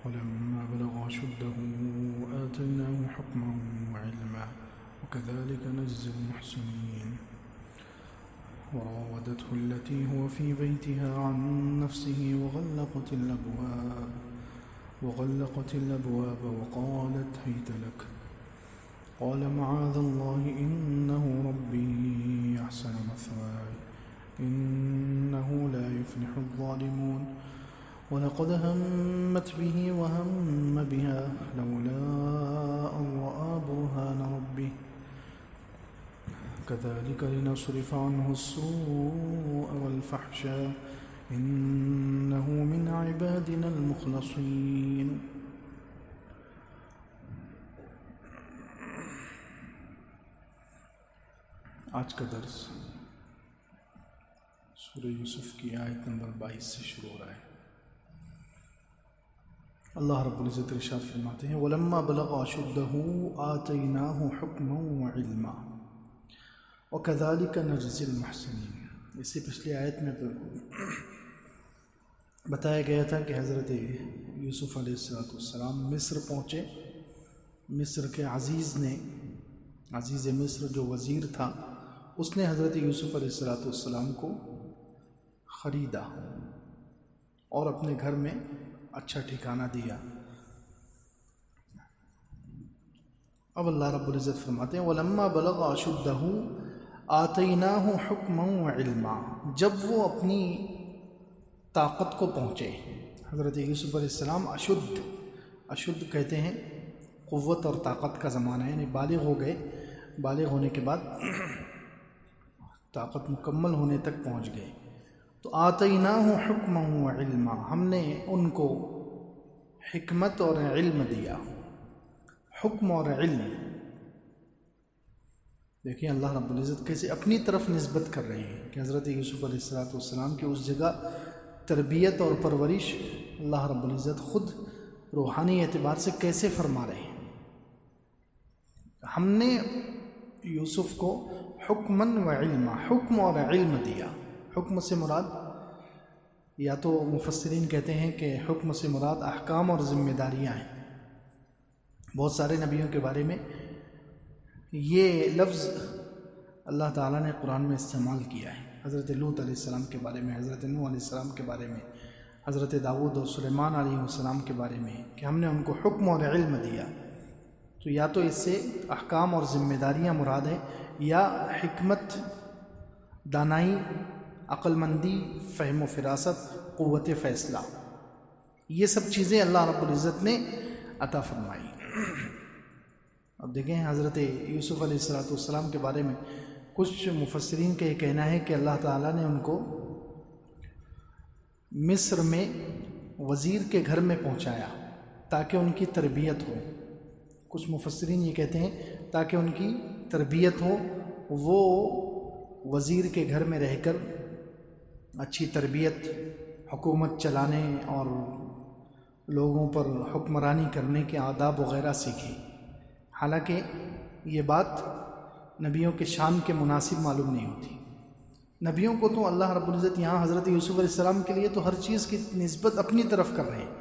ولما بلغ أشده آتيناه حكما وعلما وكذلك نجزي المحسنين وراودته التي هو في بيتها عن نفسه وغلقت الأبواب وقالت هيت لك قال معاذ الله إنه ربي أحسن مثواي إنه لا يفلح الظالمون ولقد همت به وهم بها لولا أن رأى برهان ربه كذلك لنصرف عنه السوء والفحشاء إنه من عبادنا المخلصين. آج کا درس سورہ یوسف کی آیت نمبر 22 سے شروع ہو رہا ہے. اللہ رب العزت ارشاد فرماتے ہیں وَلَمَّا بَلَغَ أَشُدَّهُ آتَيْنَاهُ حُكْمًا وَعِلْمًا وَكَذَلِكَ نَجْزِي الْمُحْسِنِينَ. اس سے پچھلی آیت میں بتایا گیا تھا کہ حضرت یوسف علیہ السلام مصر پہنچے. مصر کے عزیز مصر جو وزیر تھا اس نے حضرت یوسف علیہ السلام کو خریدا اور اپنے گھر میں اچھا ٹھکانہ دیا. اب اللہ رب العزت فرماتے ہیں وَلَمَّا بَلَغَ أَشُدَّهُ آتَيْنَاهُ حُكْمًا وَعِلْمًا. جب وہ اپنی طاقت کو پہنچے. حضرت یوسف علیہ السلام اشد کہتے ہیں قوت اور طاقت کا زمانہ ہے، یعنی بالغ ہو گئے. بالغ ہونے کے بعد طاقت مکمل ہونے تک پہنچ گئے. تو آتیناہ حکما وعلما، ہم نے ان کو حکمت اور علم دیا. حکم اور علم دیکھیں اللہ رب العزت کیسے اپنی طرف نسبت کر رہے ہیں کہ حضرت یوسف علیہ السلام کی اس جگہ تربیت اور پرورش اللہ رب العزت خود روحانی اعتبار سے کیسے فرما رہے ہیں. ہم نے یوسف کو حکماً و علما، حکم اور علم دیا. حکم سے مراد یا تو مفسرین کہتے ہیں کہ حکم سے مراد احکام اور ذمہ داریاں ہیں. بہت سارے نبیوں کے بارے میں یہ لفظ اللہ تعالیٰ نے قرآن میں استعمال کیا ہے. حضرت لوط علیہ السلام کے بارے میں، حضرت نوح علیہ السلام کے بارے میں، حضرت داؤد اور سلیمان علیہ السلام کے بارے میں کہ ہم نے ان کو حکم اور علم دیا. تو یا تو اس سے احکام اور ذمہ داریاں مراد ہے یا حکمت، دانائی، عقل مندی، فہم و فراست، قوت فیصلہ، یہ سب چیزیں اللہ رب العزت نے عطا فرمائی. اب دیکھیں حضرت یوسف علیہ السلام کے بارے میں کچھ مفسرین کا یہ کہنا ہے کہ اللہ تعالیٰ نے ان کو مصر میں وزیر کے گھر میں پہنچایا تاکہ ان کی تربیت ہو. کچھ مفسرین یہ کہتے ہیں تاکہ ان کی تربیت ہو، وہ وزیر کے گھر میں رہ کر اچھی تربیت، حکومت چلانے اور لوگوں پر حکمرانی کرنے کے آداب وغیرہ سیکھیں. حالانکہ یہ بات نبیوں کے شان کے مناسب معلوم نہیں ہوتی. نبیوں کو تو اللہ رب العزت یہاں حضرت یوسف علیہ السلام کے لیے تو ہر چیز کی نسبت اپنی طرف کر رہے ہیں.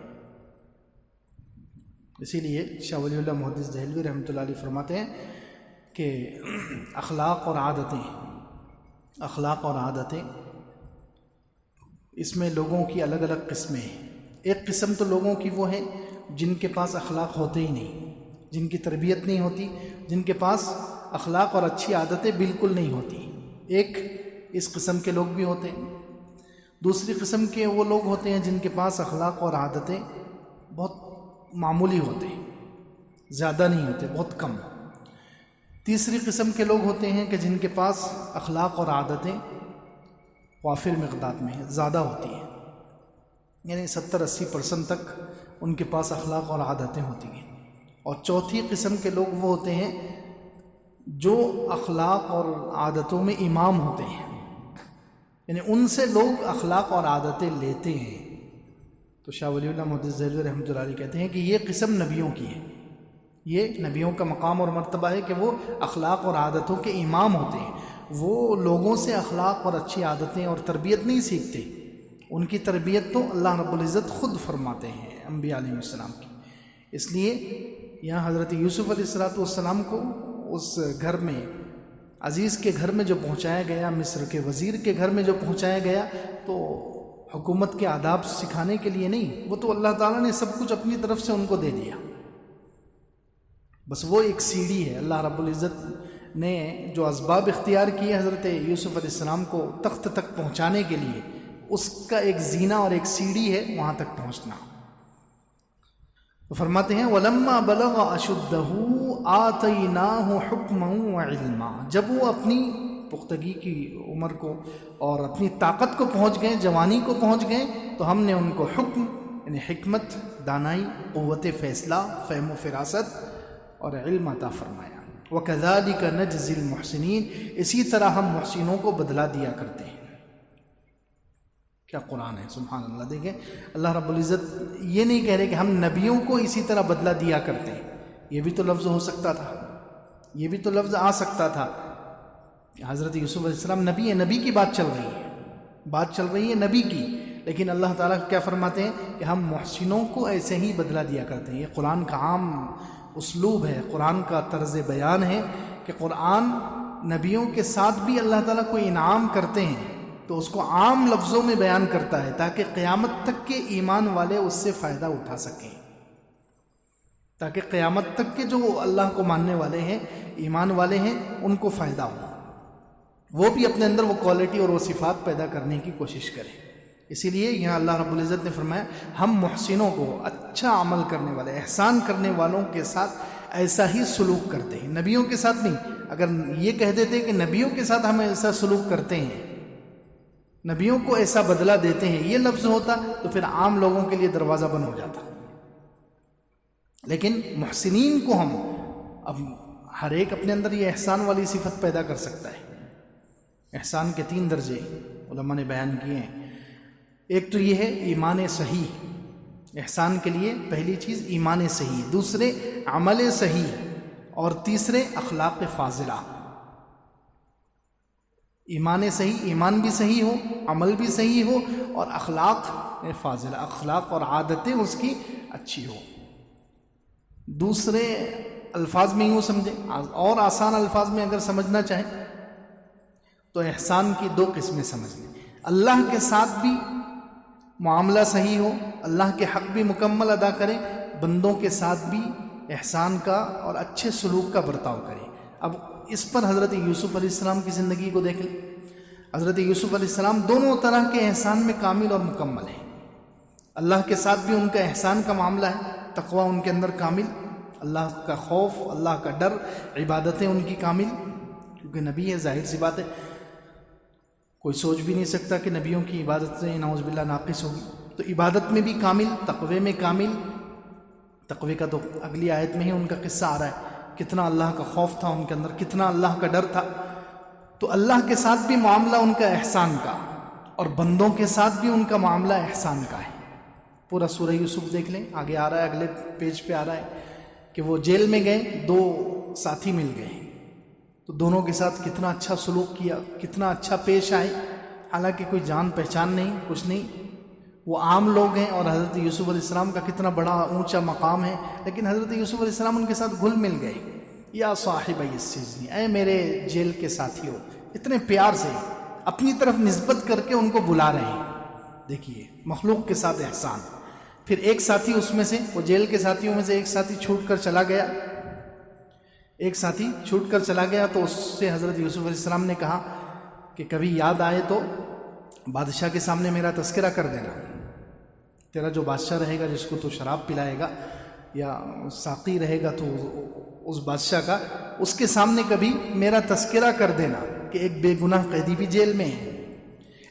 اسی لیے شاہ ولی اللہ محدث دہلوی رحمۃ اللہ علیہ فرماتے ہیں کہ اخلاق اور عادتیں اس میں لوگوں کی الگ الگ قسمیں ہیں. ایک قسم تو لوگوں کی وہ ہے جن کے پاس اخلاق ہوتے ہی نہیں، جن کی تربیت نہیں ہوتی، جن کے پاس اخلاق اور اچھی عادتیں بالکل نہیں ہوتی. ایک اس قسم کے لوگ بھی ہوتے ہیں. دوسری قسم کے وہ لوگ ہوتے ہیں جن کے پاس اخلاق اور عادتیں بہت معمولی ہوتے ہیں، زیادہ نہیں ہوتے، بہت کم. تیسری قسم کے لوگ ہوتے ہیں کہ جن کے پاس اخلاق اور عادتیں وافر مقدار میں زیادہ ہوتی ہیں، یعنی 70-80% تک ان کے پاس اخلاق اور عادتیں ہوتی ہیں. اور چوتھی قسم کے لوگ وہ ہوتے ہیں جو اخلاق اور عادتوں میں امام ہوتے ہیں، یعنی ان سے لوگ اخلاق اور عادتیں لیتے ہیں. تو شاہ ولی اللہ محدث دہلوی رحمۃ اللہ علیہ کہتے ہیں کہ یہ قسم نبیوں کی ہے. یہ نبیوں کا مقام اور مرتبہ ہے کہ وہ اخلاق اور عادتوں کے امام ہوتے ہیں. وہ لوگوں سے اخلاق اور اچھی عادتیں اور تربیت نہیں سیکھتے، ان کی تربیت تو اللہ رب العزت خود فرماتے ہیں انبیاء علیہ السلام کی. اس لیے یہاں حضرت یوسف علیہ السلام کو اس گھر میں، عزیز کے گھر میں جو پہنچایا گیا، مصر کے وزیر کے گھر میں جو پہنچایا گیا، تو حکومت کے آداب سکھانے کے لیے نہیں، وہ تو اللہ تعالیٰ نے سب کچھ اپنی طرف سے ان کو دے دیا. بس وہ ایک سیڑھی ہے. اللہ رب العزت نے جو اسباب اختیار کیے حضرت یوسف علیہ السلام کو تخت تک پہنچانے کے لیے، اس کا ایک زینہ اور ایک سیڑھی ہے وہاں تک پہنچنا. تو فرماتے ہیں وَلَمَّا بَلَغَ أَشُدَّهُ آتَيْنَاهُ حُكْمًا وَعِلْمًا، جب وہ اپنی پختگی کی عمر کو اور اپنی طاقت کو پہنچ گئے، جوانی کو پہنچ گئے، تو ہم نے ان کو حکم یعنی حکمت، دانائی، قوت فیصلہ، فہم و فراست اور علم عطا فرمایا. وَكَذَلِكَ نَجْزِي الْمُحْسِنِينَ، اسی طرح ہم محسنوں کو بدلہ دیا کرتے ہیں. کیا قرآن ہے، سبحان اللہ. دیکھیں اللہ رب العزت یہ نہیں کہہ رہے کہ ہم نبیوں کو اسی طرح بدلہ دیا کرتے ہیں. یہ بھی تو لفظ ہو سکتا تھا، یہ بھی تو لفظ آ سکتا تھا. حضرت یوسف علیہ السلام نبی ہے، نبی کی بات چل رہی ہے، بات چل رہی ہے نبی کی، لیکن اللہ تعالیٰ کیا فرماتے ہیں کہ ہم محسنوں کو ایسے ہی بدلہ دیا کرتے ہیں. یہ قرآن کا عام اسلوب ہے، قرآن کا طرز بیان ہے کہ قرآن نبیوں کے ساتھ بھی اللہ تعالیٰ کوئی انعام کرتے ہیں تو اس کو عام لفظوں میں بیان کرتا ہے تاکہ قیامت تک کے ایمان والے اس سے فائدہ اٹھا سکیں، تاکہ قیامت تک کے جو اللہ کو ماننے والے ہیں، ایمان والے ہیں، ان کو فائدہ ہو، وہ بھی اپنے اندر وہ کوالٹی اور وہ صفات پیدا کرنے کی کوشش کریں. اسی لیے یہاں اللہ رب العزت نے فرمایا ہم محسنوں کو، اچھا عمل کرنے والے، احسان کرنے والوں کے ساتھ ایسا ہی سلوک کرتے ہیں، نبیوں کے ساتھ نہیں. اگر یہ کہہ دیتے کہ نبیوں کے ساتھ ہم ایسا سلوک کرتے ہیں، نبیوں کو ایسا بدلہ دیتے ہیں، یہ لفظ ہوتا تو پھر عام لوگوں کے لیے دروازہ بند ہو جاتا. لیکن محسنین کو ہم، اب ہر ایک اپنے اندر یہ احسان والی صفت پیدا کر سکتا ہے. احسان کے 3 درجے علماء نے بیان کیے ہیں. ایک تو یہ ہے ایمان صحیح، احسان کے لیے پہلی چیز ایمان صحیح، دوسرے عمل صحیح، اور تیسرے اخلاق فاضلہ. ایمان صحیح، ایمان بھی صحیح ہو، عمل بھی صحیح ہو، اور اخلاق فاضلہ، اخلاق اور عادتیں اس کی اچھی ہو. دوسرے الفاظ میں یوں سمجھیں، اور آسان الفاظ میں اگر سمجھنا چاہیں تو احسان کی 2 قسمیں سمجھ لیں. اللہ کے ساتھ بھی معاملہ صحیح ہو، اللہ کے حق بھی مکمل ادا کریں، بندوں کے ساتھ بھی احسان کا اور اچھے سلوک کا برتاؤ کریں. اب اس پر حضرت یوسف علیہ السلام کی زندگی کو دیکھ لیں. حضرت یوسف علیہ السلام دونوں طرح کے احسان میں کامل اور مکمل ہیں. اللہ کے ساتھ بھی ان کا احسان کا معاملہ ہے، تقوی ان کے اندر کامل، اللہ کا خوف، اللہ کا ڈر، عبادتیں ان کی کامل، کیونکہ نبی ہے، ظاہر سی بات ہے، کوئی سوچ بھی نہیں سکتا کہ نبیوں کی عبادتیں نعوذ باللہ ناقص ہوگی. تو عبادت میں بھی کامل، تقوی میں کامل. تقوی کا تو اگلی آیت میں ہی ان کا قصہ آ رہا ہے، کتنا اللہ کا خوف تھا ان کے اندر، کتنا اللہ کا ڈر تھا. تو اللہ کے ساتھ بھی معاملہ ان کا احسان کا، اور بندوں کے ساتھ بھی ان کا معاملہ احسان کا ہے. پورا سورہ یوسف دیکھ لیں، آگے آ رہا ہے، اگلے پیج پہ آ رہا ہے کہ وہ جیل میں گئے، 2 ساتھی مل گئے، تو دونوں کے ساتھ کتنا اچھا سلوک کیا، کتنا اچھا پیش آئے. حالانکہ کوئی جان پہچان نہیں، کچھ نہیں، وہ عام لوگ ہیں، اور حضرت یوسف علیہ السلام کا کتنا بڑا اونچا مقام ہے، لیکن حضرت یوسف علیہ السلام ان کے ساتھ گھل مل گئے. یا صاحب السجن، اے میرے جیل کے ساتھیوں، اتنے پیار سے اپنی طرف نسبت کر کے ان کو بلا رہے ہیں. دیکھیے مخلوق کے ساتھ احسان. پھر ایک ساتھی اس میں سے، وہ جیل کے ساتھیوں میں سے ایک ساتھی چھوٹ کر چلا گیا، ایک ساتھی چھوٹ کر چلا گیا. تو اس سے حضرت یوسف علیہ السلام نے کہا کہ کبھی یاد آئے تو بادشاہ کے سامنے میرا تذکرہ کر دینا. تیرا جو بادشاہ رہے گا، جس کو تو شراب پلائے گا یا ساقی رہے گا، تو اس بادشاہ کا، اس کے سامنے کبھی میرا تذکرہ کر دینا کہ ایک بے گناہ قیدی بھی جیل میں ہے.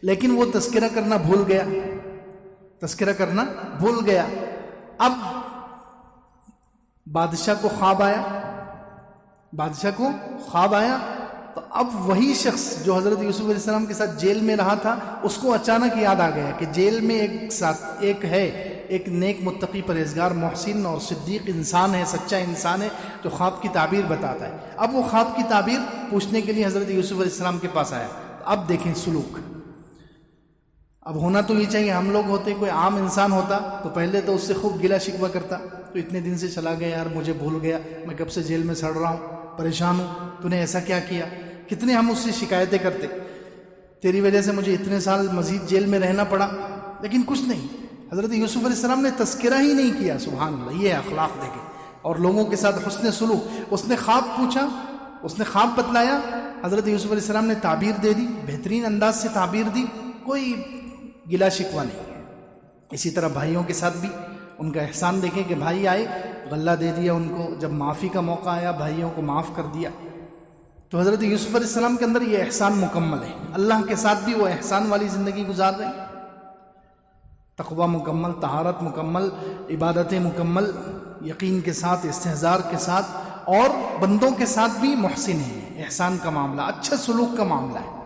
لیکن وہ تذکرہ کرنا بھول گیا، تذکرہ کرنا بھول گیا. اب بادشاہ کو خواب آیا، بادشاہ کو خواب آیا، تو اب وہی شخص جو حضرت یوسف علیہ السلام کے ساتھ جیل میں رہا تھا، اس کو اچانک یاد آ گیا کہ جیل میں ایک ہے، ایک نیک متقی پرہیزگار محسن اور صدیق انسان ہے، سچا انسان ہے، جو خواب کی تعبیر بتاتا ہے. اب وہ خواب کی تعبیر پوچھنے کے لیے حضرت یوسف علیہ السلام کے پاس آیا. اب دیکھیں سلوک. اب ہونا تو یہ چاہیے ہم لوگ ہوتے، کوئی عام انسان ہوتا تو پہلے تو اس سے خوب گلا شکوہ کرتا، تو اتنے دن سے چلا گیا یار، مجھے بھول گیا، میں کب سے جیل میں سڑ رہا ہوں، پریشان ہوں، تو نے ایسا کیا کیا، کتنے ہم اس سے شکایتیں کرتے، تیری وجہ سے مجھے اتنے سال مزید جیل میں رہنا پڑا، لیکن کچھ نہیں۔ حضرت یوسف علیہ السلام نے تذکرہ ہی نہیں کیا، سبحان اللہ، یہ اخلاق دیکھیں، اور لوگوں کے ساتھ حسن سلوک۔ اس نے خواب پوچھا، اس نے خواب بتلایا، حضرت یوسف علیہ السلام نے تعبیر دے دی، بہترین انداز سے تعبیر دی، کوئی گلا شکوہ نہیں۔ اسی طرح بھائیوں کے ساتھ بھی ان کا احسان دیکھیں کہ بھائی آئے، غلہ دے دیا ان کو، جب معافی کا موقع آیا بھائیوں کو معاف کر دیا۔ تو حضرت یوسف علیہ السلام کے اندر یہ احسان مکمل ہے، اللہ کے ساتھ بھی وہ احسان والی زندگی گزار رہے ہیں، تقوی مکمل، طہارت مکمل، عبادتیں مکمل، یقین کے ساتھ، استحضار کے ساتھ، اور بندوں کے ساتھ بھی محسن ہیں، احسان کا معاملہ، اچھا سلوک کا معاملہ ہے۔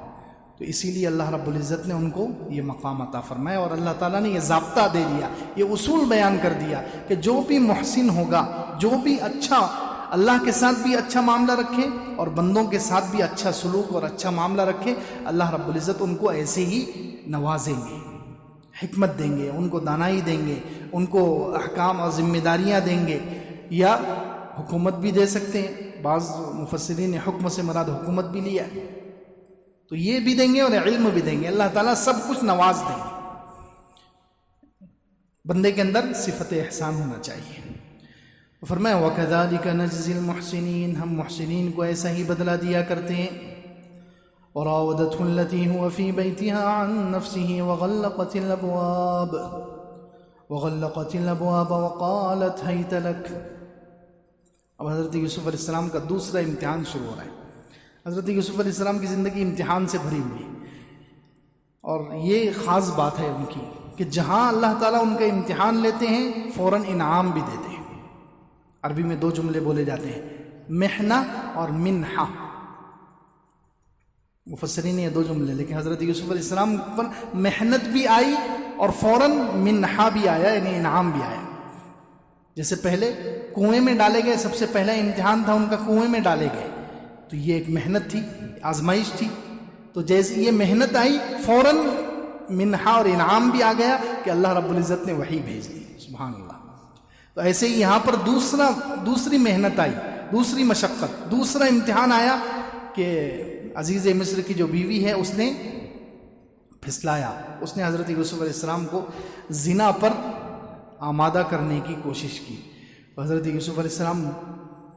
تو اسی لیے اللہ رب العزت نے ان کو یہ مقام عطا فرمایا، اور اللہ تعالیٰ نے یہ ضابطہ دے دیا، یہ اصول بیان کر دیا کہ جو بھی محسن ہوگا، جو بھی اچھا، اللہ کے ساتھ بھی اچھا معاملہ رکھے اور بندوں کے ساتھ بھی اچھا سلوک اور اچھا معاملہ رکھے، اللہ رب العزت ان کو ایسے ہی نوازیں گے، حکمت دیں گے، ان کو دانائی دیں گے، ان کو احکام اور ذمہ داریاں دیں گے، یا حکومت بھی دے سکتے ہیں، بعض مفسرین نے حکم سے مراد حکومت بھی لیا ہے، تو یہ بھی دیں گے اور علم بھی دیں گے، اللہ تعالیٰ سب کچھ نواز دیں گے۔ بندے کے اندر صفت احسان ہونا چاہیے۔ تو فرمایا وَكَذَلِكَ نَجْزِي الْمُحْسِنِينَ، ہم محسنین کو ایسا ہی بدلہ دیا کرتے ہیں۔ وَرَاوَدَتْهُ الَّتِي هُوَ فِي بَيْتِهَا عَن نَفْسِهِ وَغَلَّقَتِ الْأَبْوَابَ وَقَالَتْ هَيْتَ لَكَ۔ اب حضرت یوسف علیہ السلام کا دوسرا امتحان شروع ہو رہا ہے۔ حضرت یوسف علیہ السلام کی زندگی امتحان سے بھری ہوئی، اور یہ خاص بات ہے ان کی کہ جہاں اللہ تعالیٰ ان کا امتحان لیتے ہیں فوراً انعام بھی دیتے ہیں۔ عربی میں دو جملے بولے جاتے ہیں، محنہ اور منحہ۔ مفسرین نے یہ دو جملے، لیکن حضرت یوسف علیہ السلام پر محنت بھی آئی اور فوراً منحہ بھی آیا، یعنی انعام بھی آیا۔ جیسے پہلے کنویں میں ڈالے گئے، سب سے پہلا امتحان تھا ان کا، کنویں میں ڈالے گئے، تو یہ ایک محنت تھی، آزمائش تھی، تو جیسے یہ محنت آئی فوراً منحہ اور انعام بھی آ گیا کہ اللہ رب العزت نے وحی بھیج دی، سبحان اللہ۔ تو ایسے ہی یہاں پر دوسری محنت آئی، دوسری مشقت، دوسرا امتحان آیا کہ عزیز مصر کی جو بیوی ہے اس نے پھسلایا، اس نے حضرت یوسف علیہ السلام کو زنا پر آمادہ کرنے کی کوشش کی۔ تو حضرت یوسف علیہ السلام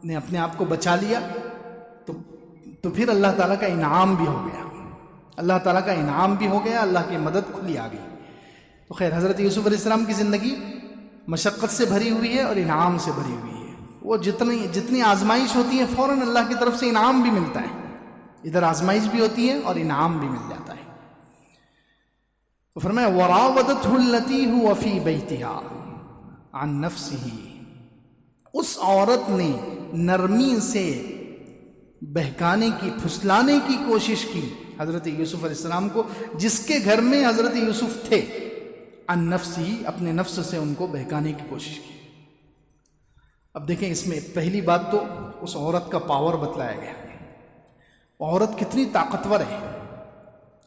نے اپنے آپ کو بچا لیا، تو پھر اللہ تعالیٰ کا انعام بھی ہو گیا، اللہ تعالیٰ کا انعام بھی ہو گیا، اللہ کی مدد کھلی آ گئی۔ تو خیر حضرت یوسف علیہ السلام کی زندگی مشقت سے بھری ہوئی ہے اور انعام سے بھری ہوئی ہے۔ وہ جتنی آزمائش ہوتی ہے فوراً اللہ کی طرف سے انعام بھی ملتا ہے، ادھر آزمائش بھی ہوتی ہے اور انعام بھی مل جاتا ہے۔ تو فرمایا وَرَاوَدَتْهُ الَّتِي هُوَ فِي بَيْتِهَا عَن نَفْسِهِ، اس عورت نے نرمی سے بہکانے کی، پھسلانے کی کوشش کی حضرت یوسف علیہ السلام کو، جس کے گھر میں حضرت یوسف تھے، عن نفسی، اپنے نفس سے ان کو بہکانے کی کوشش کی۔ اب دیکھیں اس میں پہلی بات تو اس عورت کا پاور بتلایا گیا، عورت کتنی طاقتور ہے۔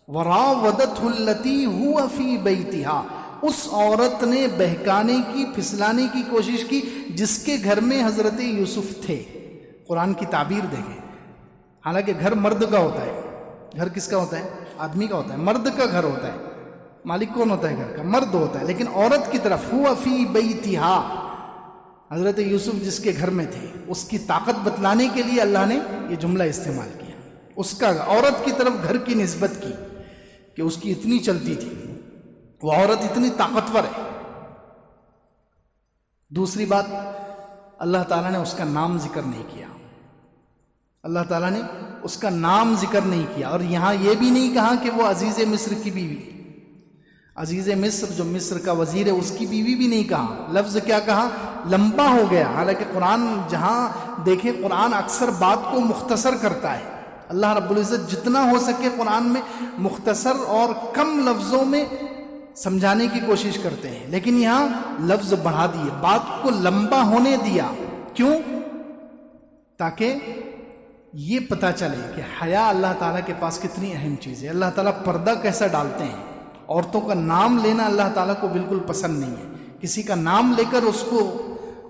وراودته التي هو في بيتها، اس عورت نے بہکانے کی، پھسلانے کی کوشش کی جس کے گھر میں حضرت یوسف تھے۔ قرآن کی تعبیر دیکھیں، حالانکہ گھر مرد کا ہوتا ہے، گھر کس کا ہوتا ہے؟ آدمی کا ہوتا ہے، مرد کا گھر ہوتا ہے، مالک کون ہوتا ہے گھر کا؟ مرد ہوتا ہے، لیکن عورت کی طرف ہوا فی بیتہا، حضرت یوسف جس کے گھر میں تھے، اس کی طاقت بتلانے کے لیے اللہ نے یہ جملہ استعمال کیا، اس کا عورت کی طرف گھر کی نسبت کی کہ اس کی اتنی چلتی تھی، وہ عورت اتنی طاقتور ہے۔ دوسری بات، اللہ تعالیٰ نے اس کا نام ذکر نہیں کیا، اللہ تعالیٰ نے اس کا نام ذکر نہیں کیا، اور یہاں یہ بھی نہیں کہا کہ وہ عزیز مصر کی بیوی، عزیز مصر جو مصر کا وزیر ہے اس کی بیوی بھی نہیں کہا، لفظ کیا کہا؟ لمبا ہو گیا۔ حالانکہ قرآن جہاں دیکھیں، قرآن اکثر بات کو مختصر کرتا ہے، اللہ رب العزت جتنا ہو سکے قرآن میں مختصر اور کم لفظوں میں سمجھانے کی کوشش کرتے ہیں، لیکن یہاں لفظ بڑھا دیے، بات کو لمبا ہونے دیا۔ کیوں؟ تاکہ یہ پتہ چلے کہ حیا اللہ تعالیٰ کے پاس کتنی اہم چیز ہے، اللہ تعالیٰ پردہ کیسا ڈالتے ہیں، عورتوں کا نام لینا اللہ تعالیٰ کو بالکل پسند نہیں ہے. کسی کا نام لے کر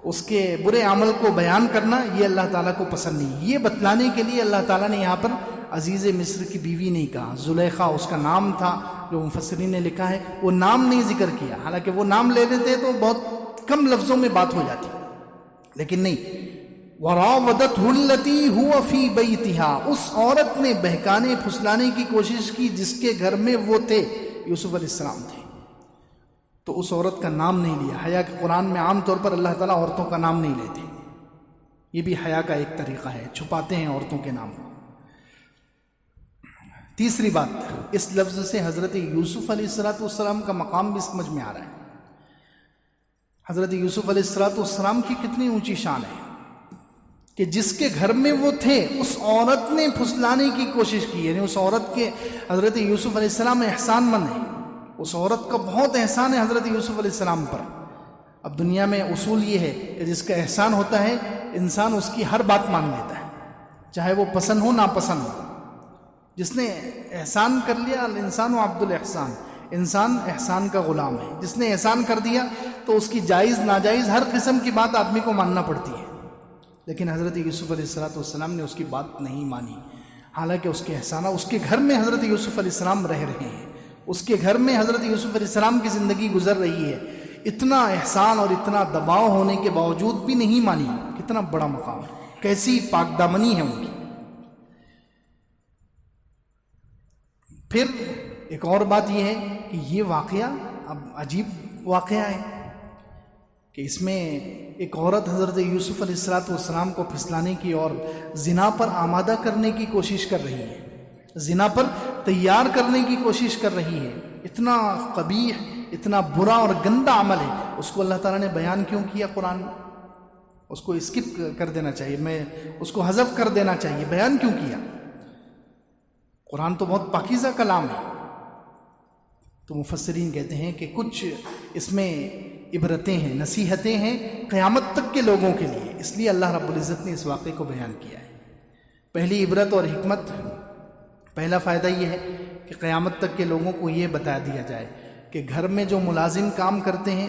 اس کے برے عمل کو بیان کرنا یہ اللہ تعالیٰ کو پسند نہیں. یہ بتلانے کے لیے اللہ تعالیٰ نے یہاں پر عزیز مصر کی بیوی نہیں کہا. زلیخا اس کا نام تھا جو مفسرین نے لکھا ہے، وہ نام نہیں ذکر کیا. حالانکہ وہ نام لے لیتے تو بہت کم لفظوں میں بات ہو جاتی، لیکن نہیں. وراودته التي هو في بيتها، اس عورت نے بہکانے پھسلانے کی کوشش کی جس کے گھر میں وہ تھے، یوسف علیہ السلام تھے. تو اس عورت کا نام نہیں لیا. حیا کے قرآن میں عام طور پر اللہ تعالیٰ عورتوں کا نام نہیں لیتے. یہ بھی حیا کا ایک طریقہ ہے، چھپاتے ہیں عورتوں کے نام کو. تیسری بات، اس لفظ سے حضرت یوسف علیہ السلام کا مقام بھی سمجھ میں آ رہا ہے. حضرت یوسف علیہ السلام کی کتنی اونچی شان ہے کہ جس کے گھر میں وہ تھے اس عورت نے پھسلانے کی کوشش کی. یعنی اس عورت کے حضرت یوسف علیہ السلام احسان مند ہے. اس عورت کا بہت احسان ہے حضرت یوسف علیہ السلام پر. اب دنیا میں اصول یہ ہے کہ جس کا احسان ہوتا ہے انسان اس کی ہر بات مان لیتا ہے، چاہے وہ پسند ہو ناپسند ہو. جس نے احسان کر لیا الانسان و عبد الاحسان، انسان احسان کا غلام ہے. جس نے احسان کر دیا تو اس کی جائز ناجائز ہر قسم کی بات آدمی کو ماننا پڑتی ہے. لیکن حضرت یوسف علیہ السلام نے اس کی بات نہیں مانی. حالانکہ اس کے احسان، اس کے گھر میں حضرت یوسف علیہ السلام رہ رہے ہیں، اس کے گھر میں حضرت یوسف علیہ السلام کی زندگی گزر رہی ہے. اتنا احسان اور اتنا دباؤ ہونے کے باوجود بھی نہیں مانی. کتنا بڑا مقام ہے، کیسی پاک دامنی ہے ان کی. پھر ایک اور بات یہ ہے کہ یہ واقعہ اب عجیب واقعہ ہے کہ اس میں ایک عورت حضرت یوسف علیہ السلام کو پھسلانے کی اور زنا پر آمادہ کرنے کی کوشش کر رہی ہے، زنا پر تیار کرنے کی کوشش کر رہی ہے. اتنا قبیح، اتنا برا اور گندا عمل ہے. اس کو اللہ تعالیٰ نے بیان کیوں کیا؟ قرآن اس کو اسکپ کر دینا چاہیے، میں اس کو حذف کر دینا چاہیے. بیان کیوں کیا؟ قرآن تو بہت پاکیزہ کلام ہے. تو مفسرین کہتے ہیں کہ کچھ اس میں عبرتیں ہیں، نصیحتیں ہیں قیامت تک کے لوگوں کے لیے. اس لیے اللہ رب العزت نے اس واقعے کو بیان کیا ہے. پہلی عبرت اور حکمت، پہلا فائدہ یہ ہے کہ قیامت تک کے لوگوں کو یہ بتا دیا جائے کہ گھر میں جو ملازم کام کرتے ہیں،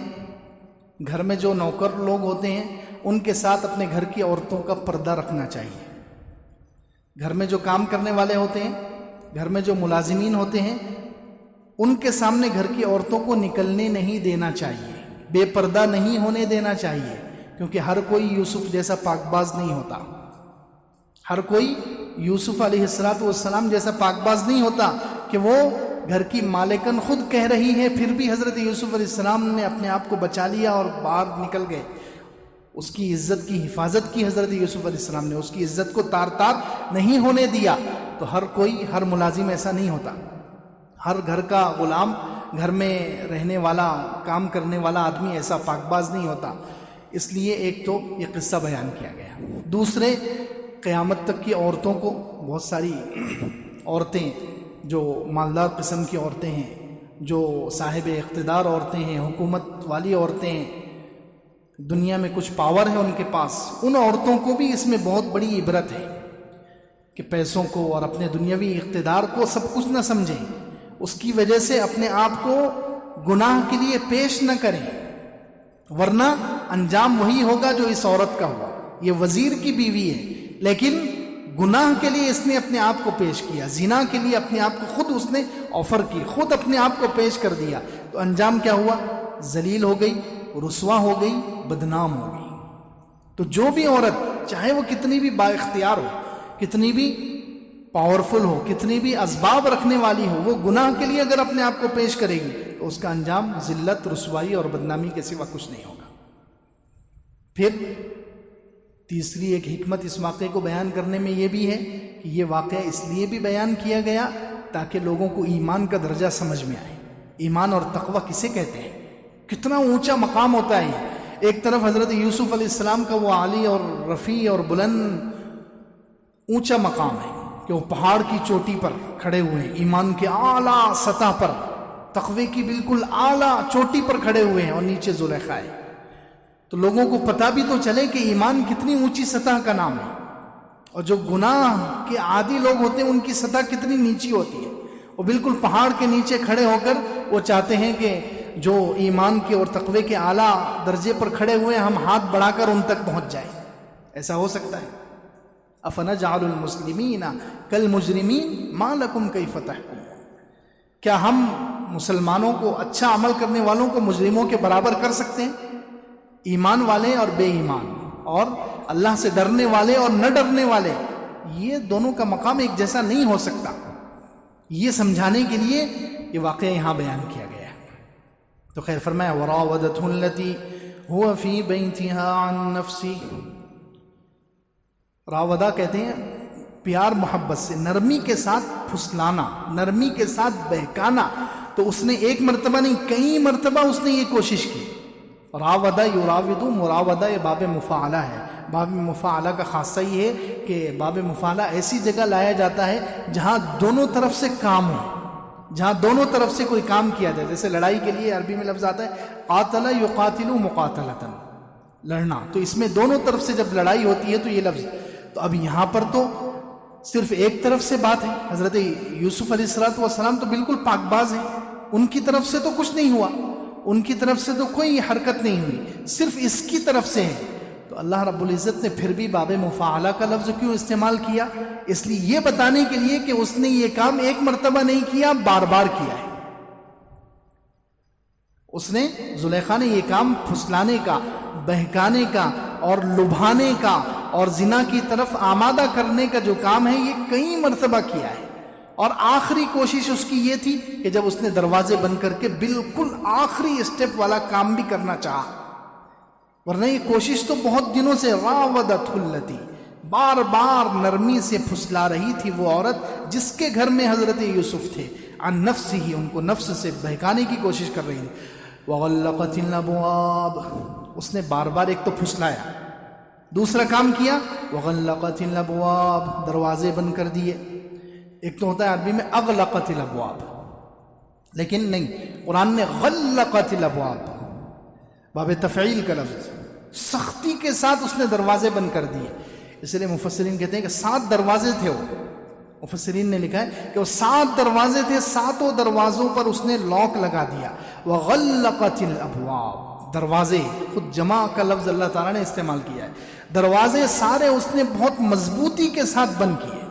گھر میں جو نوکر لوگ ہوتے ہیں، ان کے ساتھ اپنے گھر کی عورتوں کا پردہ رکھنا چاہیے. گھر میں جو کام کرنے والے ہوتے ہیں، گھر میں جو ملازمین ہوتے ہیں، ان کے سامنے گھر کی عورتوں کو نکلنے نہیں دینا چاہیے، بے پردہ نہیں ہونے دینا چاہیے. کیونکہ ہر کوئی یوسف جیسا پاک باز نہیں ہوتا. ہر کوئی یوسف علیہ السلام جیسا پاک باز نہیں ہوتا کہ وہ گھر کی مالکن خود کہہ رہی ہے پھر بھی حضرت یوسف علیہ السلام نے اپنے آپ کو بچا لیا اور باہر نکل گئے. اس کی عزت کی حفاظت کی حضرت یوسف علیہ السلام نے، اس کی عزت کو تار تار نہیں ہونے دیا. تو ہر کوئی، ہر ملازم ایسا نہیں ہوتا. ہر گھر کا غلام، گھر میں رہنے والا، کام کرنے والا آدمی ایسا پاک باز نہیں ہوتا. اس لیے ایک تو یہ قصہ بیان کیا گیا. دوسرے، قیامت تک کی عورتوں کو، بہت ساری عورتیں جو مالدار قسم کی عورتیں ہیں، جو صاحب اقتدار عورتیں ہیں، حکومت والی عورتیں ہیں، دنیا میں کچھ پاور ہے ان کے پاس، ان عورتوں کو بھی اس میں بہت بڑی عبرت ہے کہ پیسوں کو اور اپنے دنیاوی اقتدار کو سب کچھ نہ سمجھیں. اس کی وجہ سے اپنے آپ کو گناہ کے لیے پیش نہ کریں، ورنہ انجام وہی ہوگا جو اس عورت کا ہوا. یہ وزیر کی بیوی ہے لیکن گناہ کے لیے اس نے اپنے آپ کو پیش کیا، زنا کے لیے اپنے آپ کو خود اس نے آفر کی، خود اپنے آپ کو پیش کر دیا. تو انجام کیا ہوا؟ ذلیل ہو گئی، رسوا ہو گئی، بدنام ہو گئی. تو جو بھی عورت، چاہے وہ کتنی بھی با اختیار ہو، کتنی بھی پاورفل ہو، کتنی بھی اسباب رکھنے والی ہو، وہ گناہ کے لیے اگر اپنے آپ کو پیش کرے گی تو اس کا انجام ذلت، رسوائی اور بدنامی کے سوا کچھ نہیں ہوگا. پھر تیسری ایک حکمت اس واقعے کو بیان کرنے میں یہ بھی ہے کہ یہ واقعہ اس لیے بھی بیان کیا گیا تاکہ لوگوں کو ایمان کا درجہ سمجھ میں آئے. ایمان اور تقوی کسے کہتے ہیں؟ کتنا اونچا مقام ہوتا ہے یہ. ایک طرف حضرت یوسف علیہ السلام کا وہ عالی اور رفیع اور بلند اونچا مقام ہے کہ وہ پہاڑ کی چوٹی پر کھڑے ہوئے ہیں، ایمان کے اعلیٰ سطح پر، تقوی کی بالکل اعلیٰ چوٹی پر کھڑے ہوئے ہیں، اور نیچے زلیخا ہے. تو لوگوں کو پتہ بھی تو چلے کہ ایمان کتنی اونچی سطح کا نام ہے، اور جو گناہ کے عادی لوگ ہوتے ہیں ان کی سطح کتنی نیچی ہوتی ہے. وہ بالکل پہاڑ کے نیچے کھڑے ہو کر وہ چاہتے ہیں کہ جو ایمان کے اور تقوی کے اعلیٰ درجے پر کھڑے ہوئے ہم ہاتھ بڑھا کر ان تک پہنچ جائیں. ایسا ہو سکتا ہے؟ افنجعل المسلمین کالمجرمین ما لکم کیف تحکمون. کیا ہم مسلمانوں کو، اچھا عمل کرنے والوں کو مجرموں کے برابر کر سکتے ہیں؟ ایمان والے اور بے ایمان، اور اللہ سے ڈرنے والے اور نہ ڈرنے والے، یہ دونوں کا مقام ایک جیسا نہیں ہو سکتا. یہ سمجھانے کے لیے یہ واقعہ یہاں بیان کیا گیا ہے. تو خیر فرمایا وراودته التي هو في بيتها عن نفسه. راودہ کہتے ہیں پیار محبت سے، نرمی کے ساتھ پھسلانا، نرمی کے ساتھ بہکانا. تو اس نے ایک مرتبہ نہیں، کئی مرتبہ اس نے یہ کوشش کی. راودہ یراودو، مراودہ یہ باب مفاعلہ ہے. باب مفاعلہ کا خاصہ یہ ہے کہ باب مفاعلہ ایسی جگہ لایا جاتا ہے جہاں دونوں طرف سے کام ہو، جہاں دونوں طرف سے کوئی کام کیا جائے. جیسے لڑائی کے لیے عربی میں لفظ آتا ہے قاتل یقاتل مقاتلۃ، لڑنا. تو اس میں دونوں طرف سے جب لڑائی ہوتی ہے تو یہ لفظ. تو اب یہاں پر تو صرف ایک طرف سے بات ہے. حضرت یوسف علیہ السلام تو بالکل پاک باز ہیں، ان کی طرف سے تو کچھ نہیں ہوا، ان کی طرف سے تو کوئی حرکت نہیں ہوئی، صرف اس کی طرف سے ہے. تو اللہ رب العزت نے پھر بھی باب مفاعلہ کا لفظ کیوں استعمال کیا؟ اس لیے یہ بتانے کے لیے کہ اس نے یہ کام ایک مرتبہ نہیں کیا، بار بار کیا ہے. اس نے، زلیخا نے یہ کام پھسلانے کا، بہکانے کا اور لبھانے کا اور زنا کی طرف آمادہ کرنے کا جو کام ہے یہ کئی مرتبہ کیا ہے. اور آخری کوشش اس کی یہ تھی کہ جب اس نے دروازے بند کر کے بالکل آخری اسٹیپ والا کام بھی کرنا چاہا، ورنہ یہ کوشش تو بہت دنوں سے. راودت التی، بار بار نرمی سے پھسلا رہی تھی وہ عورت جس کے گھر میں حضرت یوسف تھے. عن نفسہ، ان کو نفس سے بہکانے کی کوشش کر رہی تھی. وغلقت الابواب، اس نے بار بار ایک تو پھسلایا، دوسرا کام کیا وغلقت الابواب، دروازے بند کر دیے. ایک تو ہوتا ہے عربی میں اغلقت الابواب، لیکن نہیں، قرآن نے غلقت الابواب، باب تفعیل کا لفظ، سختی کے ساتھ اس نے دروازے بند کر دیے. اس لیے مفسرین کہتے ہیں کہ 7 دروازے تھے. وہ مفسرین نے لکھا ہے کہ وہ 7 دروازے تھے، 7 دروازوں پر اس نے لاک لگا دیا. وغلقت الابواب، دروازے خود جمع کا لفظ اللہ تعالیٰ نے استعمال کیا ہے. دروازے سارے اس نے بہت مضبوطی کے ساتھ بند کیے.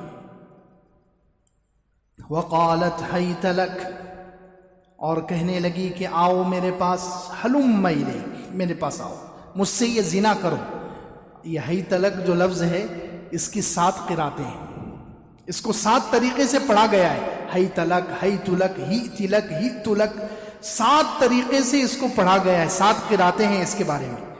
وقالت حیت لک، اور کہنے لگی کہ آؤ میرے پاس، حلم الیک، میرے پاس آؤ، مجھ سے یہ زنا کرو. یہ حیت لک جو لفظ ہے اس کی 7 قراتیں ہیں، اس کو 7 طریقے سے پڑھا گیا ہے. حیت لک، حیت لک، ہیت لک، ہیت لک، 7 طریقے سے اس کو پڑھا گیا ہے. 7 قراتیں ہیں اس کے بارے میں.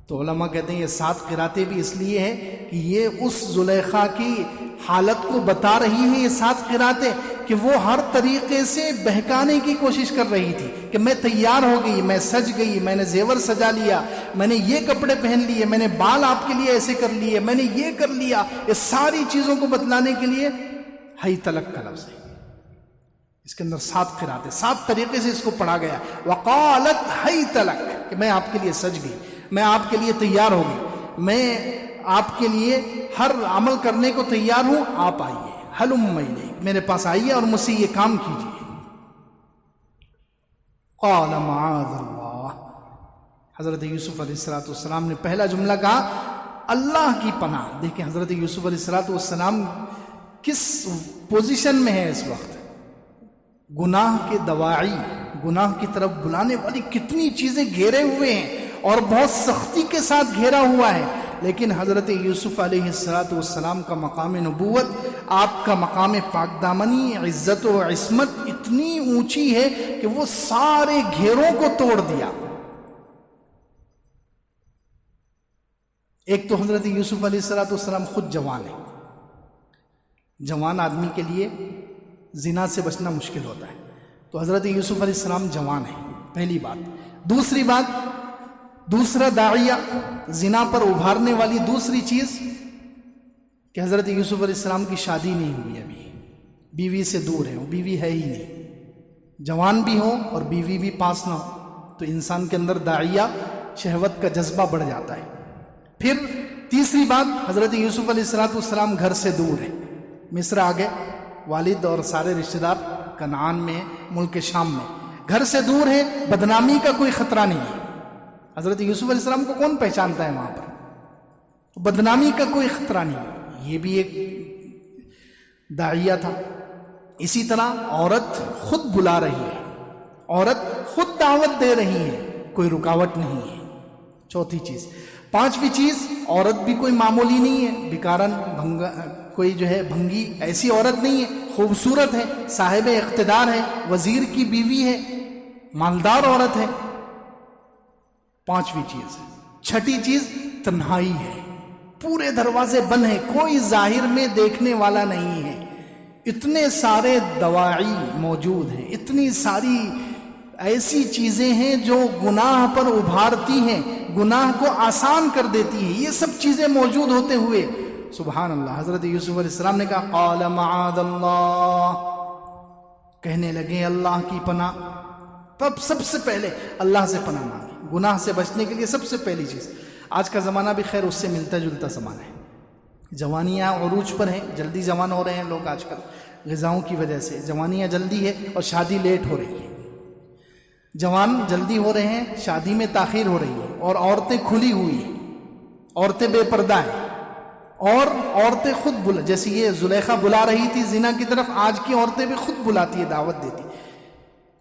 تو علماء کہتے ہیں یہ 7 قراتیں بھی اس لیے ہے کہ یہ اس زلیخا کی حالت کو بتا رہی ہیں. یہ 7 قراتیں کہ وہ ہر طریقے سے بہکانے کی کوشش کر رہی تھی کہ میں تیار ہو گئی، میں سج گئی، میں نے زیور سجا لیا، میں نے یہ کپڑے پہن لیے، میں نے بال آپ کے لیے ایسے کر لیے، میں نے یہ کر لیا. یہ ساری چیزوں کو بتلانے کے لیے حیت لک کا لفظ ہے. اس کے اندر 7 قراتیں، 7 طریقے سے اس کو پڑھا گیا. وقالت حیت لک، کہ میں آپ کے لیے سج گئی، میں آپ کے لیے تیار ہو گئی، میں آپ کے لیے ہر عمل کرنے کو تیار ہوں، آپ آئیے. حلم الیک، میرے پاس آئیے اور مجھ سے یہ کام کیجیے. قال معاذ اللہ، حضرت یوسف علیہ السلام نے پہلا جملہ کہا اللہ کی پناہ. دیکھیں حضرت یوسف علیہ السلام کس پوزیشن میں ہے اس وقت. گناہ کے دواعی، گناہ کی طرف بلانے والی کتنی چیزیں گھیرے ہوئے ہیں اور بہت سختی کے ساتھ گھیرا ہوا ہے. لیکن حضرت یوسف علیہ السلام کا مقام نبوت، آپ کا مقام پاک دامنی، عزت و عصمت اتنی اونچی ہے کہ وہ سارے گھیروں کو توڑ دیا. ایک تو حضرت یوسف علیہ السلام خود جوان ہے. جوان آدمی کے لیے زنا سے بچنا مشکل ہوتا ہے. تو حضرت یوسف علیہ السلام جوان ہے، پہلی بات. دوسری بات، دوسرا داعیہ، زنا پر ابھارنے والی دوسری چیز کہ حضرت یوسف علیہ السلام کی شادی نہیں ہوئی ابھی، بیوی سے دور ہے، وہ بیوی ہے ہی نہیں. جوان بھی ہو اور بیوی بھی پاس نہ ہو تو انسان کے اندر داعیہ شہوت کا جذبہ بڑھ جاتا ہے. پھر تیسری بات، حضرت یوسف علیہ السلام گھر سے دور ہے، مصر آ گئے، والد اور سارے رشتہ دار کنعان میں، ملک شام میں، گھر سے دور ہے، بدنامی کا کوئی خطرہ نہیں ہے۔ حضرت یوسف علیہ السلام کو کون پہچانتا ہے وہاں پر؟ بدنامی کا کوئی خطرہ نہیں ہے۔ یہ بھی ایک داعیہ تھا۔ اسی طرح عورت خود بلا رہی ہے، عورت خود دعوت دے رہی ہے، کوئی رکاوٹ نہیں ہے۔ چوتھی چیز۔ پانچویں چیز، عورت بھی کوئی معمولی نہیں ہے، بیکارن کوئی جو ہے بھنگی ایسی عورت نہیں ہے، خوبصورت ہے، صاحب اقتدار ہے، وزیر کی بیوی ہے، مالدار عورت ہے۔ پانچویں چیز۔ چھٹی چیز، تنہائی ہے، پورے دروازے بند ہیں، کوئی ظاہر میں دیکھنے والا نہیں ہے۔ اتنے سارے دواعی موجود ہیں، اتنی ساری ایسی چیزیں ہیں جو گناہ پر ابھارتی ہیں، گناہ کو آسان کر دیتی ہیں۔ یہ سب چیزیں موجود ہوتے ہوئے سبحان اللہ، حضرت یوسف علیہ السلام نے کہا قال معاذ اللہ، کہنے لگے اللہ کی پناہ۔ تب سب سے پہلے اللہ سے پناہ مانگی، گناہ سے بچنے کے لیے سب سے پہلی چیز۔ آج کا زمانہ بھی خیر اس سے ملتا جلتا زمانہ ہے، جوانیاں عروج پر ہیں، جلدی جوان ہو رہے ہیں لوگ آج کل، غذاؤں کی وجہ سے جوانیاں جلدی ہے اور شادی لیٹ ہو رہی ہے۔ جوان جلدی ہو رہے ہیں، شادی میں تاخیر ہو رہی ہے، اور عورتیں کھلی ہوئی ہیں، عورتیں بے پردہ ہیں، اور عورتیں خود جیسے یہ زلیخا بلا رہی تھی زنا کی طرف، آج کی عورتیں بھی خود بلاتی ہے، دعوت دیتی۔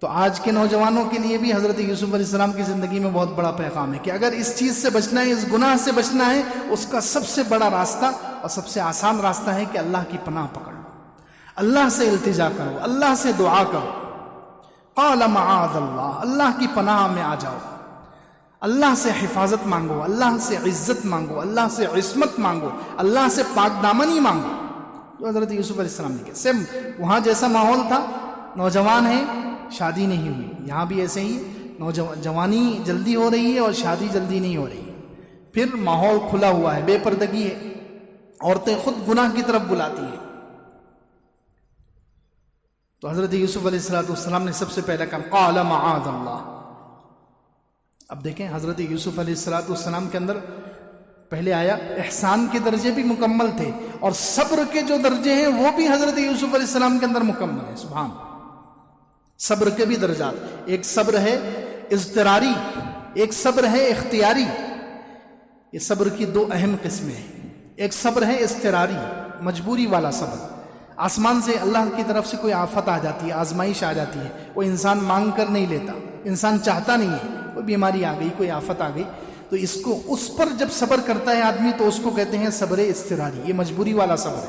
تو آج کے نوجوانوں کے لیے بھی حضرت یوسف علیہ السلام کی زندگی میں بہت بڑا پیغام ہے کہ اگر اس چیز سے بچنا ہے، اس گناہ سے بچنا ہے، اس کا سب سے بڑا راستہ اور سب سے آسان راستہ ہے کہ اللہ کی پناہ پکڑ لو، اللہ سے التجا کرو، اللہ سے دعا کرو۔ قال معاذ اللہ، اللہ کی پناہ میں آ جاؤ، اللہ سے حفاظت مانگو، اللہ سے عزت مانگو، اللہ سے عصمت مانگو، اللہ سے پاک دامنی مانگو، جو حضرت یوسف علیہ السلام نے کیا۔ سیم وہاں جیسا ماحول تھا، نوجوان ہیں، شادی نہیں ہوئی، یہاں بھی ایسے ہی جوانی جلدی ہو رہی ہے اور شادی جلدی نہیں ہو رہی ہے۔ پھر ماحول کھلا ہوا ہے، بے پردگی ہے، عورتیں خود گناہ کی طرف بلاتی ہیں۔ تو حضرت یوسف علیہ السلام نے سب سے پہلا کہا قال معاذ اللہ۔ اب دیکھیں حضرت یوسف علیہ السلام کے اندر پہلے آیا احسان کے درجے بھی مکمل تھے، اور صبر کے جو درجے ہیں وہ بھی حضرت یوسف علیہ السلام کے اندر مکمل ہے۔ سبحان، صبر کے بھی درجات، ایک صبر ہے اضطراری، ایک صبر ہے اختیاری۔ یہ صبر کی دو اہم قسمیں ہیں۔ ایک صبر ہے اضطراری، مجبوری والا صبر، آسمان سے اللہ کی طرف سے کوئی آفت آ جاتی ہے، آزمائش آ جاتی ہے، وہ انسان مانگ کر نہیں لیتا، انسان چاہتا نہیں ہے، کوئی بیماری آ گئی، کوئی آفت آ گئی، تو اس پر جب صبر کرتا ہے آدمی تو اس کو کہتے ہیں صبر اضطراری۔ یہ مجبوری والا صبر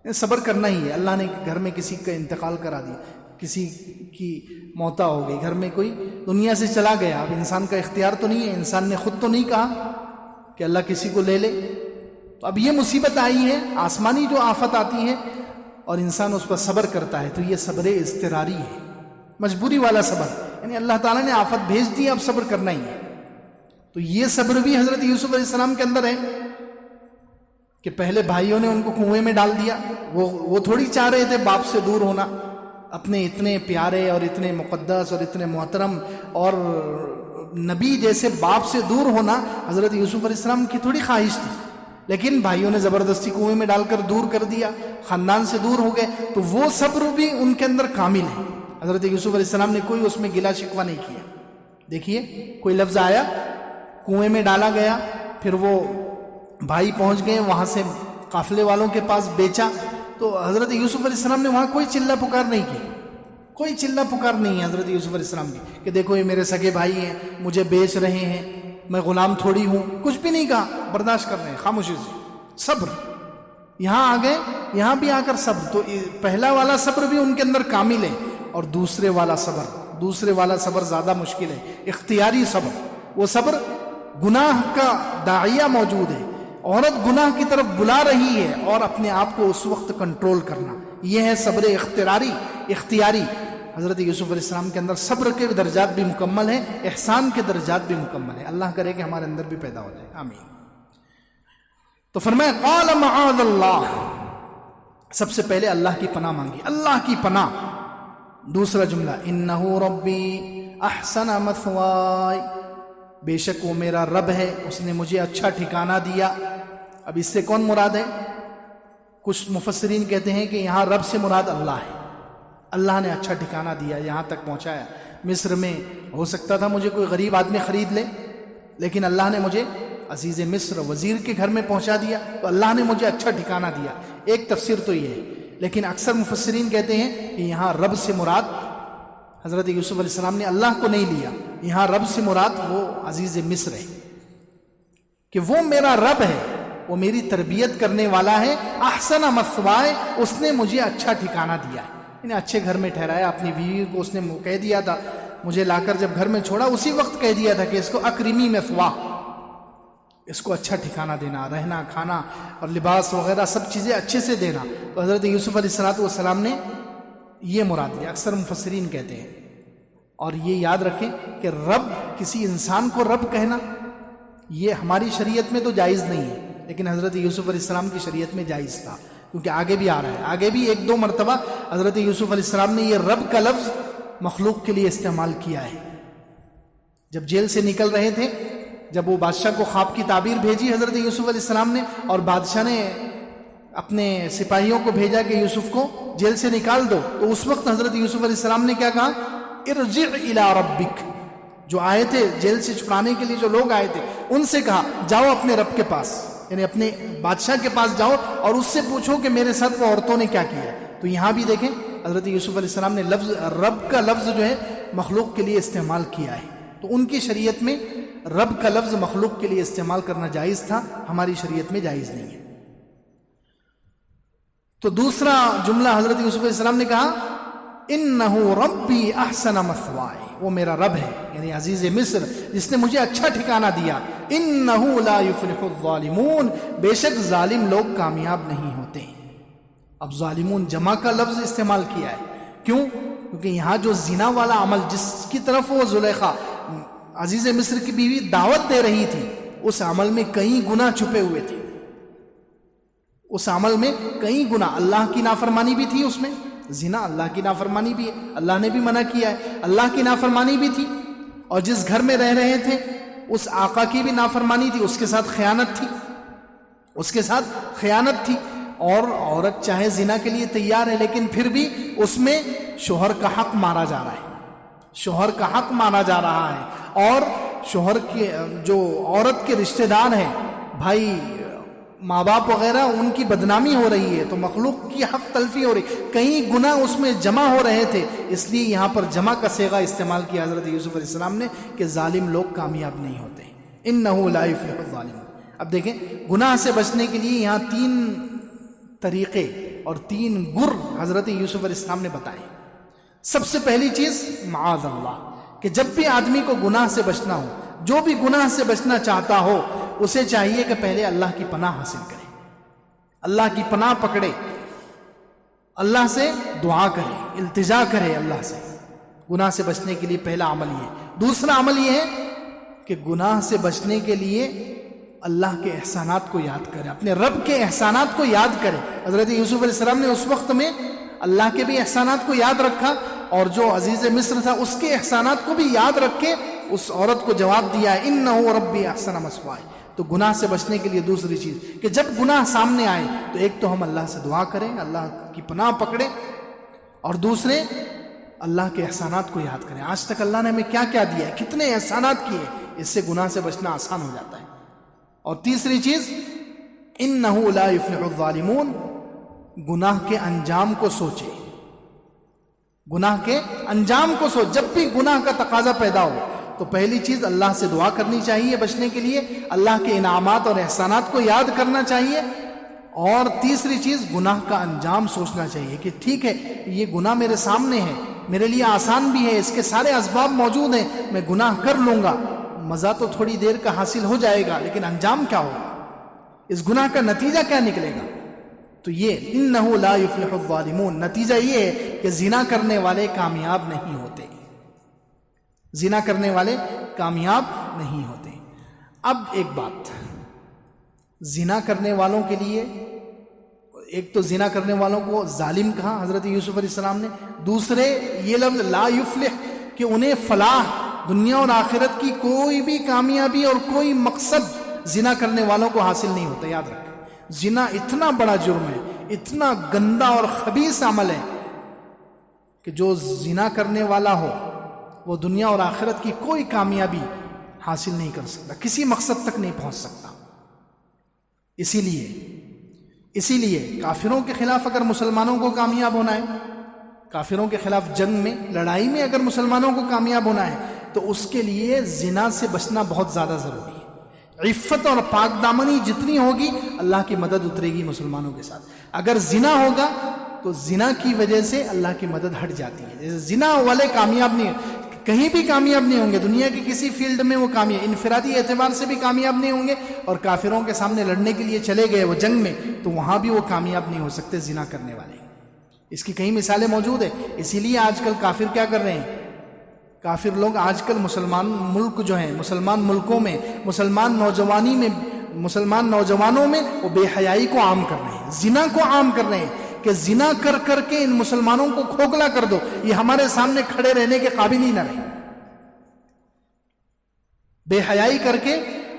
ہے، صبر کرنا ہی ہے۔ اللہ نے گھر میں کسی کا انتقال کرا دیا، کسی کی موت ہو گئی، گھر میں کوئی دنیا سے چلا گیا، اب انسان کا اختیار تو نہیں ہے، انسان نے خود تو نہیں کہا کہ اللہ کسی کو لے لے، تو اب یہ مصیبت آئی ہے، آسمانی جو آفت آتی ہے اور انسان اس پر صبر کرتا ہے، تو یہ صبر اضطراری ہے، مجبوری والا صبر، یعنی اللہ تعالیٰ نے آفت بھیج دی، اب صبر کرنا ہی ہے۔ تو یہ صبر بھی حضرت یوسف علیہ السلام کے اندر ہے کہ پہلے بھائیوں نے ان کو کنویں میں ڈال دیا، وہ تھوڑی چاہ رہے تھے باپ سے دور ہونا، اپنے اتنے پیارے اور اتنے مقدس اور اتنے محترم اور نبی جیسے باپ سے دور ہونا حضرت یوسف علیہ السلام کی تھوڑی خواہش تھی، لیکن بھائیوں نے زبردستی کنویں میں ڈال کر دور کر دیا، خاندان سے دور ہو گئے، تو وہ صبر بھی ان کے اندر کامل ہے۔ حضرت یوسف علیہ السلام نے کوئی اس میں گلا شکوہ نہیں کیا۔ دیکھیے کوئی لفظ آیا، کنویں میں ڈالا گیا، پھر وہ بھائی پہنچ گئے، وہاں سے قافلے والوں کے پاس بیچا، تو حضرت یوسف علیہ السلام نے وہاں کوئی چلہ پکار نہیں کی، کوئی چلہ پکار نہیں ہے حضرت یوسف علیہ السلام کی کہ دیکھو یہ میرے سگے بھائی ہیں، مجھے بیچ رہے ہیں، میں غلام تھوڑی ہوں، کچھ بھی نہیں کہا، برداشت کر رہے ہیں خاموشی سے، صبر۔ یہاں آ گئے، یہاں بھی آ کر صبر، تو پہلا والا صبر بھی ان کے اندر کامل ہے، اور دوسرے والا صبر زیادہ مشکل ہے، اختیاری صبر۔ وہ صبر گناہ کا داعیہ موجود ہے، عورت گناہ کی طرف بلا رہی ہے اور اپنے آپ کو اس وقت کنٹرول کرنا، یہ ہے صبر اختیاری۔ حضرت یوسف علیہ السلام کے اندر صبر کے درجات بھی مکمل ہیں، احسان کے درجات بھی مکمل ہیں۔ اللہ کرے کہ ہمارے اندر بھی پیدا ہو جائے، آمین۔ تو فرمایا قال معاذ اللہ، سب سے پہلے اللہ کی پناہ مانگی، اللہ کی پناہ۔ دوسرا جملہ انہ ربی احسن مثوائی، بے شک وہ میرا رب ہے، اس نے مجھے اچھا ٹھکانہ دیا۔ اب اس سے کون مراد ہے؟ کچھ مفسرین کہتے ہیں کہ یہاں رب سے مراد اللہ ہے، اللہ نے اچھا ٹھکانہ دیا، یہاں تک پہنچایا۔ مصر میں ہو سکتا تھا مجھے کوئی غریب آدمی خرید لے، لیکن اللہ نے مجھے عزیز مصر وزیر کے گھر میں پہنچا دیا، تو اللہ نے مجھے اچھا ٹھکانہ دیا۔ ایک تفسیر تو یہ ہے، لیکن اکثر مفسرین کہتے ہیں کہ یہاں رب سے مراد حضرت یوسف علیہ السلام نے اللہ کو نہیں لیا، یہاں رب سے مراد وہ عزیز مصر ہے، کہ وہ میرا رب ہے، وہ میری تربیت کرنے والا ہے۔ احسن مثوائے، اس نے مجھے اچھا ٹھکانہ دیا ہے، انہیں اچھے گھر میں ٹھہرایا۔ اپنی بیوی کو اس نے کہہ دیا تھا، مجھے لا کر جب گھر میں چھوڑا اسی وقت کہہ دیا تھا کہ اس کو اکرمی مثواہ، اس کو اچھا ٹھکانہ دینا، رہنا کھانا اور لباس وغیرہ سب چیزیں اچھے سے دینا۔ تو حضرت یوسف علیہ السلام نے یہ مراد لیا، اکثر مفسرین کہتے ہیں۔ اور یہ یاد رکھیں کہ رب، کسی انسان کو رب کہنا یہ ہماری شریعت میں تو جائز نہیں ہے، لیکن حضرت یوسف علیہ السلام کی شریعت میں جائز تھا، کیونکہ آگے بھی آ رہا ہے، آگے بھی ایک دو مرتبہ حضرت یوسف علیہ السلام نے یہ رب کا لفظ مخلوق کے لیے استعمال کیا ہے۔ جب جیل سے نکل رہے تھے، جب وہ بادشاہ کو خواب کی تعبیر بھیجی حضرت یوسف علیہ السلام نے، اور بادشاہ نے اپنے سپاہیوں کو بھیجا کہ یوسف کو جیل سے نکال دو، تو اس وقت حضرت یوسف علیہ السلام نے کیا کہا؟ ارجع الی ربک، جو آئے تھے جیل سے چھڑانے کے لیے، جو لوگ آئے تھے ان سے کہا جاؤ اپنے رب کے پاس، یعنی اپنے بادشاہ کے پاس جاؤ اور اس سے پوچھو کہ میرے ساتھ وہ عورتوں نے کیا کیا۔ تو یہاں بھی دیکھیں حضرت یوسف علیہ السلام نے لفظ رب کا لفظ جو ہے مخلوق کے لیے استعمال کیا ہے، تو ان کی شریعت میں رب کا لفظ مخلوق کے لیے استعمال کرنا جائز تھا، ہماری شریعت میں جائز نہیں ہے۔ تو دوسرا جملہ حضرت یوسف علیہ السلام نے کہا انہو ربی احسن مثوائے، وہ میرا رب ہے، یعنی عزیز مصر جس نے مجھے اچھا ٹھکانہ دیا۔ انہو لا یفلح الظالمون، بے شک ظالم لوگ کامیاب نہیں ہوتے۔ اب ظالمون جمع کا لفظ استعمال کیا ہے، کیوں؟ کیونکہ یہاں جو زنا والا عمل جس کی طرف وہ زلیخا عزیز مصر کی بیوی دعوت دے رہی تھی، اس عمل میں کئی گناہ چھپے ہوئے تھے، اس عمل میں کئی گناہ، اللہ کی نافرمانی بھی تھی اس میں، زنا اللہ کی نافرمانی بھی ہے، اللہ نے بھی منع کیا ہے، اللہ کی نافرمانی بھی تھی، اور جس گھر میں رہ رہے تھے اس آقا کی بھی نافرمانی تھی، اس کے ساتھ خیانت تھی، اس کے ساتھ خیانت تھی۔ اور عورت چاہے زنا کے لیے تیار ہے، لیکن پھر بھی اس میں شوہر کا حق مارا جا رہا ہے، شوہر کا حق مانا جا رہا ہے، اور شوہر کے جو عورت کے رشتہ دار ہیں، بھائی ماں باپ وغیرہ، ان کی بدنامی ہو رہی ہے، تو مخلوق کی حق تلفی ہو رہی، کئی گناہ اس میں جمع ہو رہے تھے، اس لیے یہاں پر جمع کا صیغہ استعمال کیا حضرت یوسف علیہ السلام نے کہ ظالم لوگ کامیاب نہیں ہوتے، انہو لا یفلح الظالمون۔ اب دیکھیں گناہ سے بچنے کے لیے یہاں 3 طریقے اور 3 گر حضرت یوسف علیہ السلام نے بتائے۔ سب سے پہلی چیز معاذ اللہ، کہ جب بھی آدمی کو گناہ سے بچنا ہو، جو بھی گناہ سے بچنا چاہتا ہو، اسے چاہیے کہ پہلے اللہ کی پناہ حاصل کرے، اللہ کی پناہ پکڑے، اللہ سے دعا کرے، التجا کرے اللہ سے۔ گناہ سے بچنے کے لیے پہلا عمل یہ ہے۔ دوسرا عمل یہ ہے کہ گناہ سے بچنے کے لیے اللہ کے احسانات کو یاد کرے، اپنے رب کے احسانات کو یاد کرے۔ حضرت یوسف علیہ السلام نے اس وقت میں اللہ کے بھی احسانات کو یاد رکھا، اور جو عزیز مصر تھا اس کے احسانات کو بھی یاد رکھ کے اس عورت کو جواب دیا ہے انہو ربی احسن مثوائے۔ تو گناہ سے بچنے کے لیے دوسری چیز کہ جب گناہ سامنے آئے تو ایک تو ہم اللہ سے دعا کریں، اللہ کی پناہ پکڑیں، اور دوسرے اللہ کے احسانات کو یاد کریں۔ آج تک اللہ نے ہمیں کیا کیا دیا ہے، کتنے احسانات کیے، اس سے گناہ سے بچنا آسان ہو جاتا ہے۔ اور تیسری چیز انہو لا یفلح الظالمون، گناہ کے انجام کو سوچے، گناہ کے انجام کو سوچ۔ جب بھی گناہ کا تقاضا پیدا ہو تو پہلی چیز اللہ سے دعا کرنی چاہیے بچنے کے لیے، اللہ کے انعامات اور احسانات کو یاد کرنا چاہیے، اور تیسری چیز گناہ کا انجام سوچنا چاہیے کہ ٹھیک ہے یہ گناہ میرے سامنے ہے، میرے لیے آسان بھی ہے، اس کے سارے اسباب موجود ہیں، میں گناہ کر لوں گا، مزہ تو تھوڑی دیر کا حاصل ہو جائے گا، لیکن انجام کیا ہوگا، اس گناہ کا نتیجہ کیا نکلے گا۔ تو یہ انہو لا یفلح الظالمون، نتیجہ یہ ہے کہ زنا کرنے والے کامیاب نہیں ہوتے، زنا کرنے والے کامیاب نہیں ہوتے۔ اب ایک بات، زنا کرنے والوں کے لیے ایک تو زنا کرنے والوں کو ظالم کہا حضرت یوسف علیہ السلام نے، دوسرے یہ لفظ لا یفلح کہ انہیں فلاح دنیا اور آخرت کی کوئی بھی کامیابی اور کوئی مقصد زنا کرنے والوں کو حاصل نہیں ہوتا۔ یاد رکھ، زنا اتنا بڑا جرم ہے، اتنا گندا اور خبیث عمل ہے کہ جو زنا کرنے والا ہو وہ دنیا اور آخرت کی کوئی کامیابی حاصل نہیں کر سکتا، کسی مقصد تک نہیں پہنچ سکتا۔ اسی لیے کافروں کے خلاف اگر مسلمانوں کو کامیاب ہونا ہے، کافروں کے خلاف جنگ میں، لڑائی میں اگر مسلمانوں کو کامیاب ہونا ہے تو اس کے لیے زنا سے بچنا بہت زیادہ ضروری ہے۔ عفت اور پاک دامنی جتنی ہوگی اللہ کی مدد اترے گی مسلمانوں کے ساتھ۔ اگر زنا ہوگا تو زنا کی وجہ سے اللہ کی مدد ہٹ جاتی ہے۔ جیسے زنا والے کامیاب نہیں، کہیں بھی کامیاب نہیں ہوں گے، دنیا کی کسی فیلڈ میں وہ کامیاب، انفرادی اعتبار سے بھی کامیاب نہیں ہوں گے، اور کافروں کے سامنے لڑنے کے لیے چلے گئے وہ جنگ میں تو وہاں بھی وہ کامیاب نہیں ہو سکتے زنا کرنے والے۔ اس کی کئی مثالیں موجود ہیں۔ اسی لیے آج کل کافر کیا کر رہے ہیں؟ کافر لوگ آج کل مسلمان ملک جو ہیں، مسلمان ملکوں میں، مسلمان نوجوانوں میں وہ بے حیائی کو عام کر رہے ہیں، زنا کو عام کر رہے ہیں کہ زنا کر کر کے ان مسلمانوں کو کھوکھلا کر دو، یہ ہمارے سامنے کھڑے رہنے کے قابل ہی نہ رہے۔ بے حیائی کر کے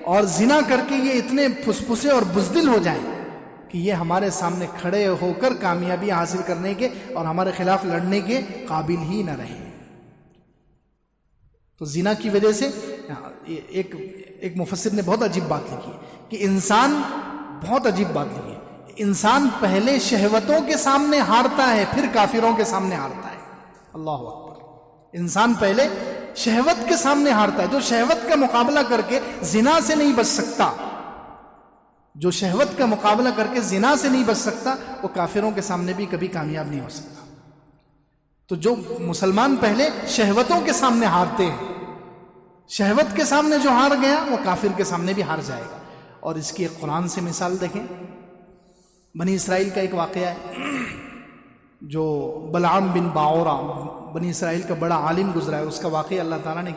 اور زنا کر کے یہ اتنے پھسپھسے اور بزدل ہو جائیں کہ یہ ہمارے سامنے کھڑے ہو کر کامیابی حاصل کرنے کے اور ہمارے خلاف لڑنے کے قابل ہی نہ رہے۔ تو زنا کی وجہ سے ایک مفسر نے بہت عجیب بات لکھی کہ انسان، بہت عجیب بات لکھی، انسان پہلے شہوتوں کے سامنے ہارتا ہے پھر کافروں کے سامنے ہارتا ہے۔ اللہ اکبر۔ انسان پہلے شہوت کے سامنے ہارتا ہے، جو شہوت کا مقابلہ کر کے زنا سے نہیں بچ سکتا، جو شہوت کا مقابلہ کر کے زنا سے نہیں بچ سکتا وہ کافروں کے سامنے بھی کبھی کامیاب نہیں ہو سکتا۔ تو جو مسلمان پہلے شہوتوں کے سامنے ہارتے ہیں، شہوت کے سامنے جو ہار گیا وہ کافر کے سامنے بھی ہار جائے گا۔ اور اس کی ایک قرآن سے مثال دیکھیں، بنی اسرائیل کا ایک واقعہ ہے جو بلعام بن باورا، بنی اسرائیل کا بڑا عالم گزرا ہے، اس کا واقعہ اللہ تعالیٰ نے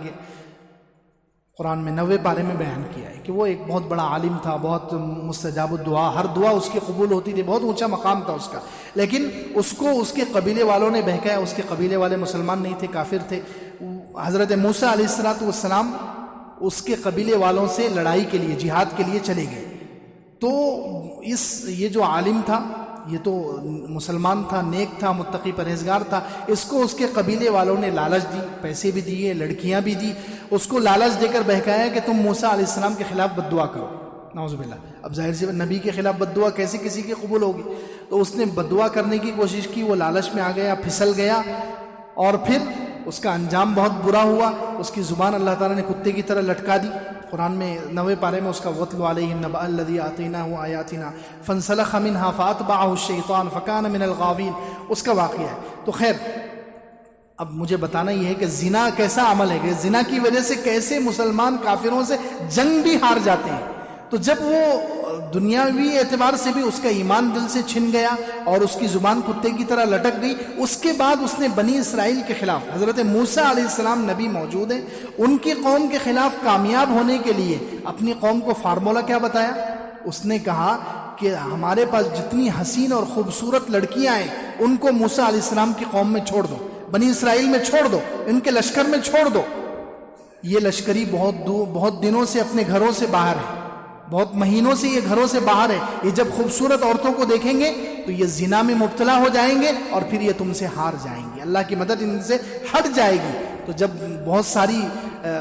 قرآن میں 90 پارے میں بیان کیا ہے کہ وہ ایک بہت بڑا عالم تھا، بہت مستجاب الدعا، ہر دعا اس کی قبول ہوتی تھی، بہت اونچا مقام تھا اس کا، لیکن اس کو اس کے قبیلے والوں نے بہکایا۔ اس کے قبیلے والے مسلمان نہیں تھے، کافر تھے۔ حضرت موسیٰ علیہ السلام اس کے قبیلے والوں سے لڑائی کے لیے، جہاد کے لیے چلے گئے۔ تو یہ جو عالم تھا، یہ تو مسلمان تھا، نیک تھا، متقی پرہیزگار تھا، اس کو اس کے قبیلے والوں نے لالچ دی، پیسے بھی دیے، لڑکیاں بھی دی، اس کو لالچ دے کر بہکایا کہ تم موسیٰ علیہ السلام کے خلاف بد دعا کرو۔ نعوذ باللہ۔ اب ظاہر سی نبی کے خلاف بد دعا کیسے کسی کی قبول ہوگی؟ تو اس نے بد دعا کرنے کی کوشش کی، وہ لالچ میں آ گیا، پھسل گیا، اور پھر اس کا انجام بہت برا ہوا۔ اس کی زبان اللہ تعالیٰ نے کتے کی طرح لٹکا دی۔ قرآن میں 90 پارے میں اس کا وَاتْلُ عَلَيْهِمْ نَبَأَ الَّذِي آتَيْنَاهُ آيَاتِنَا فَانسَلَخَ مِنْهَا فَأَتْبَعَهُ الشَّيْطَانُ فَكَانَ مِنَ الْغَاوِينَ، اس کا واقعہ ہے۔ تو خیر، اب مجھے بتانا یہ ہے کہ زنا کیسا عمل ہے، کہ زنا کی وجہ سے کیسے مسلمان کافروں سے جنگ بھی ہار جاتے ہیں۔ تو جب وہ دنیاوی اعتبار سے بھی اس کا ایمان دل سے چھن گیا اور اس کی زبان کتے کی طرح لٹک گئی، اس کے بعد اس نے بنی اسرائیل کے خلاف، حضرت موسیٰ علیہ السلام نبی موجود ہیں، ان کی قوم کے خلاف کامیاب ہونے کے لیے اپنی قوم کو فارمولہ کیا بتایا؟ اس نے کہا کہ ہمارے پاس جتنی حسین اور خوبصورت لڑکیاں ہیں ان کو موسیٰ علیہ السلام کی قوم میں چھوڑ دو، بنی اسرائیل میں چھوڑ دو، ان کے لشکر میں چھوڑ دو۔ یہ لشکری بہت دنوں سے اپنے گھروں سے باہر ہے، بہت مہینوں سے یہ گھروں سے باہر ہے، یہ جب خوبصورت عورتوں کو دیکھیں گے تو یہ زنا میں مبتلا ہو جائیں گے اور پھر یہ تم سے ہار جائیں گے، اللہ کی مدد ان سے ہٹ جائے گی۔ تو جب بہت ساری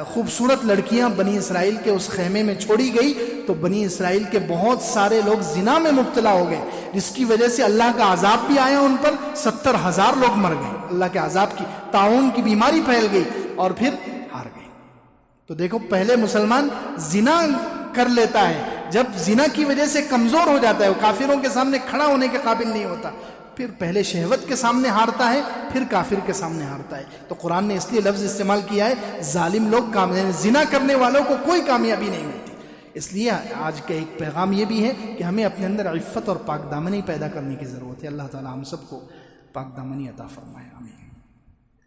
خوبصورت لڑکیاں بنی اسرائیل کے اس خیمے میں چھوڑی گئی تو بنی اسرائیل کے بہت سارے لوگ زنا میں مبتلا ہو گئے، جس کی وجہ سے اللہ کا عذاب بھی آیا ان پر، 70,000 لوگ مر گئے، اللہ کے عذاب کی، طاعون کی بیماری پھیل گئی اور پھر ہار گئے۔ تو دیکھو، پہلے مسلمان زنا کر لیتا ہے، جب زنا کی وجہ سے کمزور ہو جاتا ہے، وہ کافروں کے سامنے کھڑا ہونے کے قابل نہیں ہوتا، پھر پہلے شہوت کے سامنے ہارتا ہے، پھر کافر کے سامنے ہارتا ہے۔ تو قرآن نے اس لیے لفظ استعمال کیا ہے، ظالم لوگ زنا کرنے والوں کو کوئی کامیابی نہیں ملتی۔ اس لیے آج کا ایک پیغام یہ بھی ہے کہ ہمیں اپنے اندر عفت اور پاک دامنی پیدا کرنے کی ضرورت ہے۔ اللہ تعالی ہم سب کو پاک دامنی عطا فرمائے، آمین۔